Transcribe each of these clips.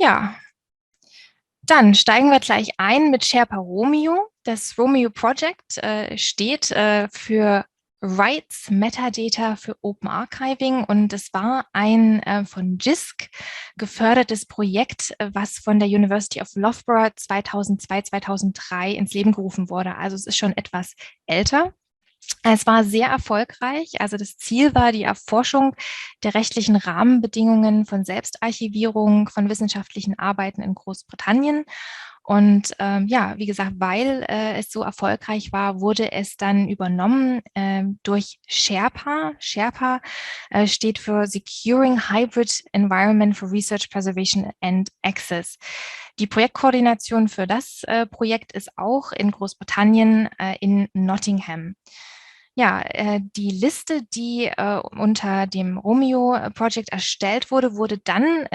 Ja, dann steigen wir gleich ein mit Sherpa Romeo. Das Romeo Project steht für Rights Metadata für Open Archiving, und es war ein von JISC gefördertes Projekt, was von der University of Loughborough 2002, 2003 ins Leben gerufen wurde. Also es ist schon etwas älter. Es war sehr erfolgreich. Also das Ziel war die Erforschung der rechtlichen Rahmenbedingungen von Selbstarchivierung von wissenschaftlichen Arbeiten in Großbritannien. Und ja, wie gesagt, weil es so erfolgreich war, wurde es dann übernommen durch Sherpa. Sherpa steht für Securing Hybrid Environment for Research Preservation and Access. Die Projektkoordination für das Projekt ist auch in Großbritannien in Nottingham. Ja, die Liste, die unter dem Romeo Project erstellt wurde, wurde dann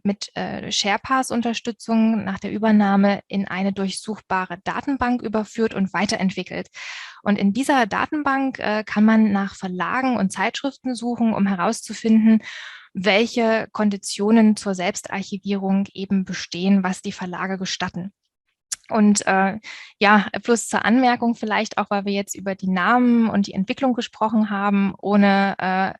mit Sherpas Unterstützung nach der Übernahme in eine durchsuchbare Datenbank überführt und weiterentwickelt. Und in dieser Datenbank kann man nach Verlagen und Zeitschriften suchen, um herauszufinden, welche Konditionen zur Selbstarchivierung eben bestehen, was die Verlage gestatten. Und ja, plus zur Anmerkung vielleicht auch, weil wir jetzt über die Namen und die Entwicklung gesprochen haben, ohne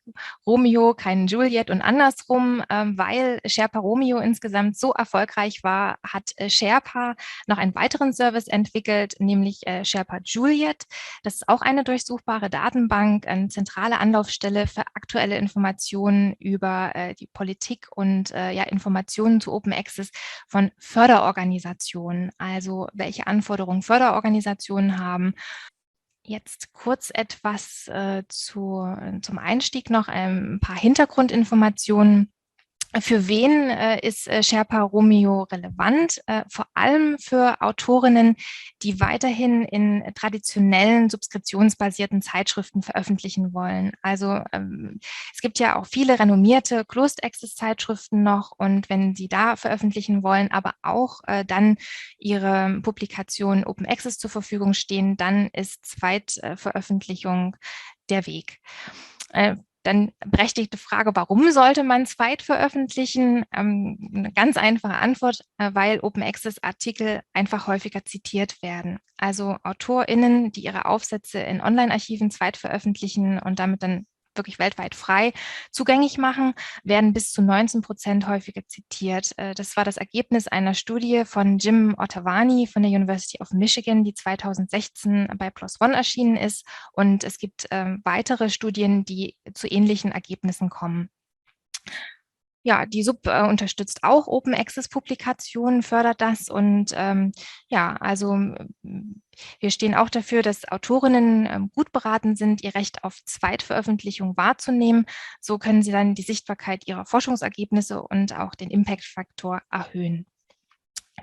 Romeo kein Juliet und andersrum, weil Sherpa Romeo insgesamt so erfolgreich war, hat Sherpa noch einen weiteren Service entwickelt, nämlich Sherpa Juliet. Das ist auch eine durchsuchbare Datenbank, eine zentrale Anlaufstelle für aktuelle Informationen über die Politik und ja, Informationen zu Open Access von Förderorganisationen, also welche Anforderungen Förderorganisationen haben. Jetzt kurz etwas zum Einstieg noch, ein paar Hintergrundinformationen. Für wen ist Sherpa Romeo relevant? Vor allem für Autorinnen, die weiterhin in traditionellen subskriptionsbasierten Zeitschriften veröffentlichen wollen. Also es gibt ja auch viele renommierte Closed Access Zeitschriften noch, und wenn Sie da veröffentlichen wollen, aber auch dann Ihre Publikationen Open Access zur Verfügung stehen, dann ist Zweitveröffentlichung der Weg. Dann berechtigte Frage, warum sollte man zweit veröffentlichen? Eine ganz einfache Antwort, weil Open Access Artikel einfach häufiger zitiert werden. Also AutorInnen, die ihre Aufsätze in Online-Archiven zweit veröffentlichen und damit dann wirklich weltweit frei zugänglich machen, werden bis zu 19% häufiger zitiert. Das war das Ergebnis einer Studie von Jim Ottavani von der University of Michigan, die 2016 bei PLOS ONE erschienen ist. Und es gibt weitere Studien, die zu ähnlichen Ergebnissen kommen. Ja, die SUB unterstützt auch Open Access Publikationen, fördert das, und ja, also wir stehen auch dafür, dass Autorinnen gut beraten sind, ihr Recht auf Zweitveröffentlichung wahrzunehmen. So können sie dann die Sichtbarkeit ihrer Forschungsergebnisse und auch den Impact-Faktor erhöhen.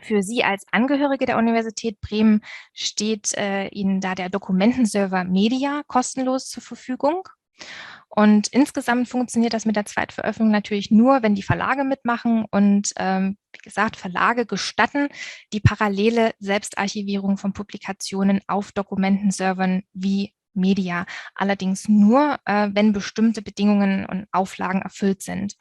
Für Sie als Angehörige der Universität Bremen steht Ihnen da der Dokumentenserver Media kostenlos zur Verfügung. Und insgesamt funktioniert das mit der Zweitveröffentlichung natürlich nur, wenn die Verlage mitmachen, und wie gesagt, Verlage gestatten die parallele Selbstarchivierung von Publikationen auf Dokumentenservern wie Media, allerdings nur, wenn bestimmte Bedingungen und Auflagen erfüllt sind.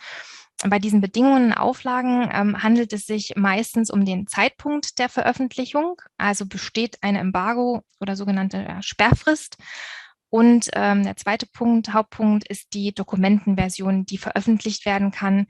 Bei diesen Bedingungen und Auflagen handelt es sich meistens um den Zeitpunkt der Veröffentlichung, also besteht ein Embargo oder sogenannte Sperrfrist. Und der zweite Hauptpunkt ist die Dokumentenversion, die veröffentlicht werden kann.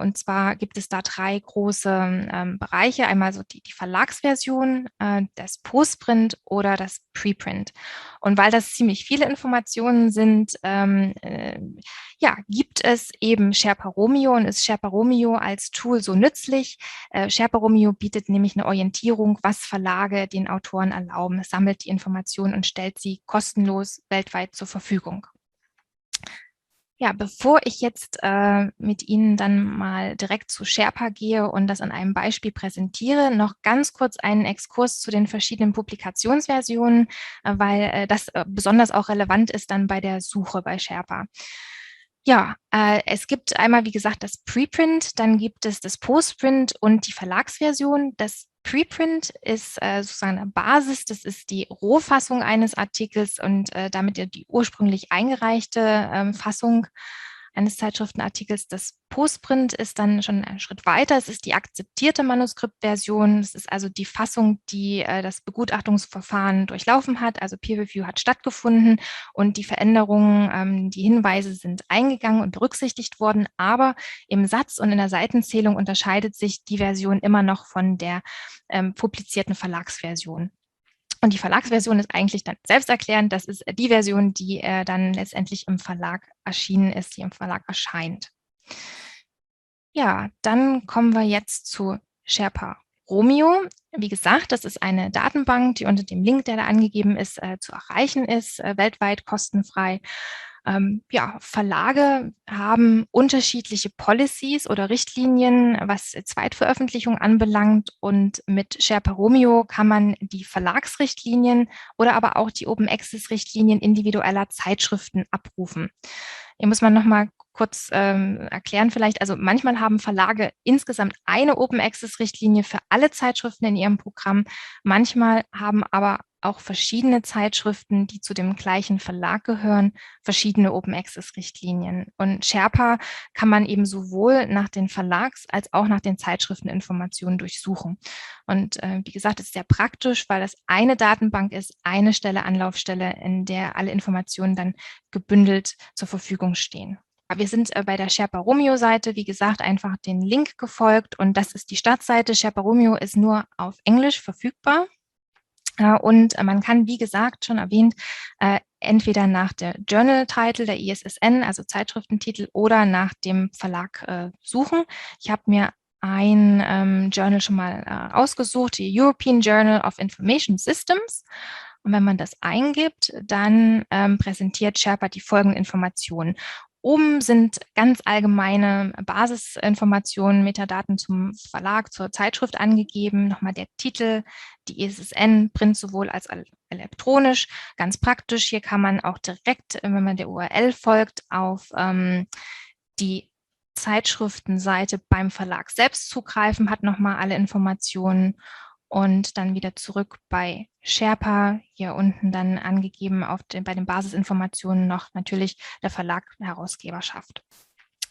Und zwar gibt es da drei große Bereiche. Einmal so die Verlagsversion, das Postprint oder das Preprint. Und weil das ziemlich viele Informationen sind, ja, gibt es eben Sherpa Romeo, und ist Sherpa Romeo als Tool so nützlich. Sherpa Romeo bietet nämlich eine Orientierung, was Verlage den Autoren erlauben. Es sammelt die Informationen und stellt sie kostenlos weltweit zur Verfügung. Ja, bevor ich jetzt mit Ihnen dann mal direkt zu Sherpa gehe und das an einem Beispiel präsentiere, noch ganz kurz einen Exkurs zu den verschiedenen Publikationsversionen, weil das besonders auch relevant ist dann bei der Suche bei Sherpa. Ja, es gibt einmal, wie gesagt, das Preprint, dann gibt es das Postprint und die Verlagsversion. Das Preprint ist sozusagen eine Basis, das ist die Rohfassung eines Artikels und damit die ursprünglich eingereichte Fassung. eines Zeitschriftenartikels. Das Postprint ist dann schon einen Schritt weiter. Es ist die akzeptierte Manuskriptversion. Es ist also die Fassung, die das Begutachtungsverfahren durchlaufen hat. Also Peer Review hat stattgefunden und die Veränderungen, die Hinweise sind eingegangen und berücksichtigt worden. Aber im Satz und in der Seitenzählung unterscheidet sich die Version immer noch von der publizierten Verlagsversion. Und die Verlagsversion ist eigentlich dann selbsterklärend. Das ist die Version, die dann letztendlich im Verlag erschienen ist, die im Verlag erscheint. Ja, dann kommen wir jetzt zu Sherpa Romeo. Wie gesagt, das ist eine Datenbank, die unter dem Link, der da angegeben ist, zu erreichen ist, weltweit kostenfrei. Ja, Verlage haben unterschiedliche Policies oder Richtlinien, was Zweitveröffentlichung anbelangt. Und mit Sherpa Romeo kann man die Verlagsrichtlinien oder aber auch die Open Access Richtlinien individueller Zeitschriften abrufen. Hier muss man noch mal kurz erklären vielleicht. Also manchmal haben Verlage insgesamt eine Open Access Richtlinie für alle Zeitschriften in ihrem Programm. Manchmal haben aber auch verschiedene Zeitschriften, die zu dem gleichen Verlag gehören, verschiedene Open Access Richtlinien. Und Sherpa kann man eben sowohl nach den Verlags- als auch nach den Zeitschrifteninformationen durchsuchen. Und wie gesagt, es ist sehr praktisch, weil das eine Datenbank ist, eine Stelle, Anlaufstelle, in der alle Informationen dann gebündelt zur Verfügung stehen. Wir sind bei der Sherpa Romeo Seite, wie gesagt, einfach den Link gefolgt und das ist die Startseite. Sherpa Romeo ist nur auf Englisch verfügbar. Und man kann, wie gesagt, schon erwähnt, entweder nach der Journal-Title, der ISSN, also Zeitschriftentitel, oder nach dem Verlag suchen. Ich habe mir ein Journal schon mal ausgesucht, die European Journal of Information Systems. Und wenn man das eingibt, dann präsentiert Sherpa die folgenden Informationen. Oben sind ganz allgemeine Basisinformationen, Metadaten zum Verlag, zur Zeitschrift angegeben, nochmal der Titel, die ISSN, Print sowohl als elektronisch, ganz praktisch. Hier kann man auch direkt, wenn man der URL folgt, auf die Zeitschriftenseite beim Verlag selbst zugreifen, hat nochmal alle Informationen und dann wieder zurück bei Sherpa, hier unten dann angegeben bei den Basisinformationen noch natürlich der Verlag, Herausgeberschaft.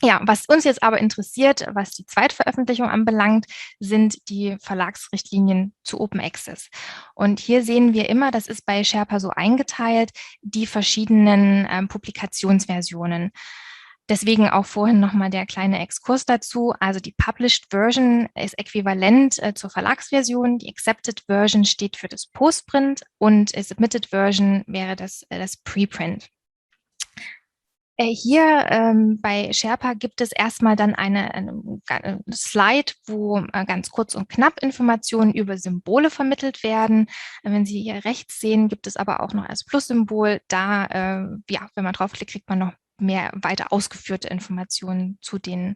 Ja, was uns jetzt aber interessiert, was die Zweitveröffentlichung anbelangt, sind die Verlagsrichtlinien zu Open Access. Und hier sehen wir immer, das ist bei Sherpa so eingeteilt, die verschiedenen Publikationsversionen. Deswegen auch vorhin nochmal der kleine Exkurs dazu. Also die Published Version ist äquivalent zur Verlagsversion. Die Accepted Version steht für das Postprint und Submitted Version wäre das Preprint. Hier bei Sherpa gibt es erstmal dann eine Slide, wo ganz kurz und knapp Informationen über Symbole vermittelt werden. Wenn Sie hier rechts sehen, gibt es aber auch noch als Plus-Symbol. Da, ja, wenn man draufklickt, kriegt man noch mehr weiter ausgeführte Informationen zu den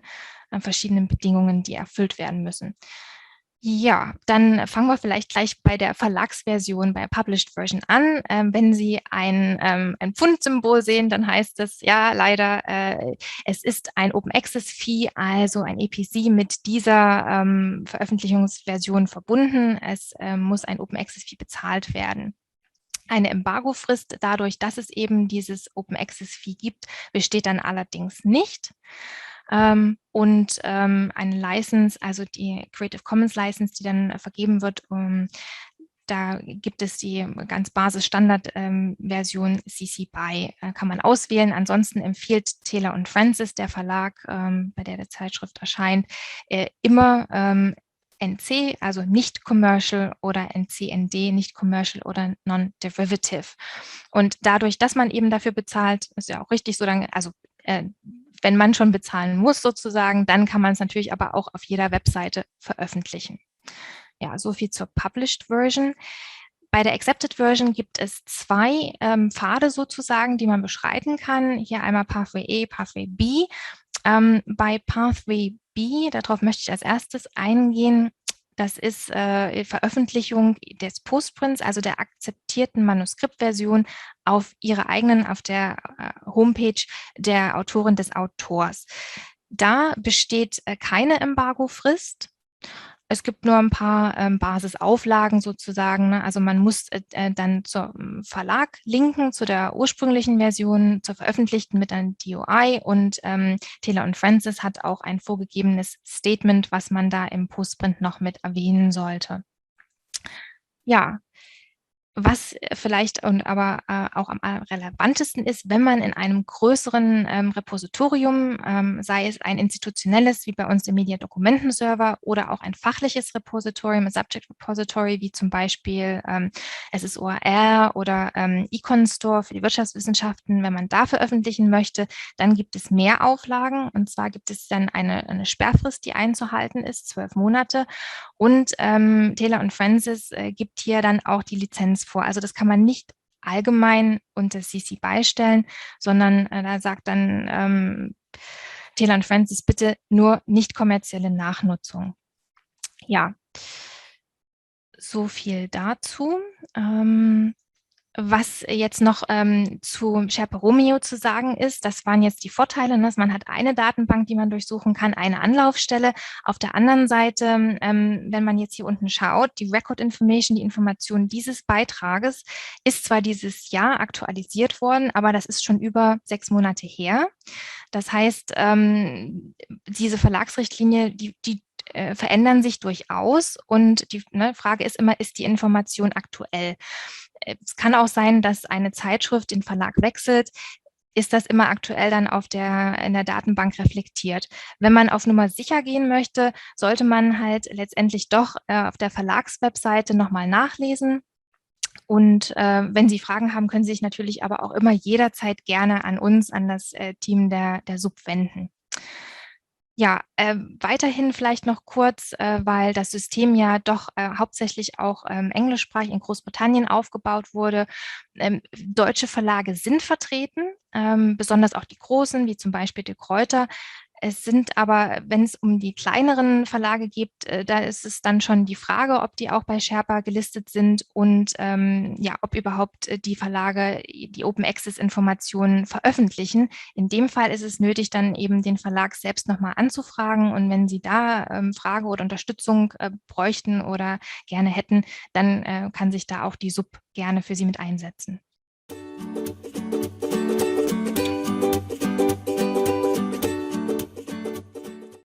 verschiedenen Bedingungen, die erfüllt werden müssen. Ja, dann fangen wir vielleicht gleich bei der Verlagsversion, bei Published Version an. Wenn Sie ein Pfundsymbol sehen, dann heißt es ja leider, es ist ein Open Access Fee, also ein EPC mit dieser Veröffentlichungsversion verbunden. Es muss ein Open Access Fee bezahlt werden. Eine Embargofrist, dadurch, dass es eben dieses Open Access Fee gibt, besteht dann allerdings nicht. Eine License, also die Creative Commons License, die dann vergeben wird, da gibt es die ganz Basis-Standard-Version CC BY, kann man auswählen. Ansonsten empfiehlt Taylor & Francis, der Verlag, bei der Zeitschrift erscheint, immer NC, also nicht commercial, oder NCND, nicht commercial oder non-derivative. Und dadurch, dass man eben dafür bezahlt, ist ja auch richtig so, dann, also wenn man schon bezahlen muss sozusagen, dann kann man es natürlich aber auch auf jeder Webseite veröffentlichen. Ja, so viel zur Published Version. Bei der Accepted Version gibt es zwei Pfade sozusagen, die man beschreiten kann. Hier einmal Pathway A, Pathway B. Bei Pathway B, darauf möchte ich als erstes eingehen, das ist Veröffentlichung des Postprints, also der akzeptierten Manuskriptversion auf der Homepage der Autorin des Autors. Da besteht keine Embargofrist. Es gibt nur ein paar Basisauflagen sozusagen, ne? Also man muss dann zum Verlag linken, zu der ursprünglichen Version, zur veröffentlichten mit einem DOI, und Taylor & Francis hat auch ein vorgegebenes Statement, was man da im Postprint noch mit erwähnen sollte. Ja, was vielleicht und aber auch am relevantesten ist, wenn man in einem größeren Repositorium, sei es ein institutionelles, wie bei uns im Media-Dokumentenserver, oder auch ein fachliches Repositorium, ein Subject Repository, wie zum Beispiel SSOR oder Econ-Store für die Wirtschaftswissenschaften, wenn man da veröffentlichen möchte, dann gibt es mehr Auflagen. Und zwar gibt es dann eine Sperrfrist, die einzuhalten ist, 12 Monate. Und Taylor & Francis gibt hier dann auch die Lizenz vor. Also das kann man nicht allgemein unter CC beistellen, sondern da sagt dann Taylor & Francis bitte nur nicht kommerzielle Nachnutzung. Ja, so viel dazu. Was jetzt noch zu Sherpa Romeo zu sagen ist, das waren jetzt die Vorteile, ne? Man hat eine Datenbank, die man durchsuchen kann, eine Anlaufstelle. Auf der anderen Seite, wenn man jetzt hier unten schaut, die Record Information, die Information dieses Beitrages, ist zwar dieses Jahr aktualisiert worden, aber das ist schon über 6 Monate her. Das heißt, diese Verlagsrichtlinie, die verändern sich durchaus, und die Frage ist immer, ist die Information aktuell? Es kann auch sein, dass eine Zeitschrift den Verlag wechselt. Ist das immer aktuell dann in der Datenbank reflektiert? Wenn man auf Nummer sicher gehen möchte, sollte man halt letztendlich doch auf der Verlagswebseite nochmal nachlesen. Und wenn Sie Fragen haben, können Sie sich natürlich aber auch immer jederzeit gerne an uns, an das Team der SUB wenden. Ja, weiterhin vielleicht noch kurz, weil das System ja doch hauptsächlich auch englischsprachig in Großbritannien aufgebaut wurde. Deutsche Verlage sind vertreten, besonders auch die großen, wie zum Beispiel De Gruyter. Es sind aber, wenn es um die kleineren Verlage geht, da ist es dann schon die Frage, ob die auch bei Sherpa gelistet sind und ja, ob überhaupt die Verlage die Open Access Informationen veröffentlichen. In dem Fall ist es nötig, dann eben den Verlag selbst nochmal anzufragen, und wenn Sie da Frage oder Unterstützung bräuchten oder gerne hätten, dann kann sich da auch die SUB gerne für Sie mit einsetzen.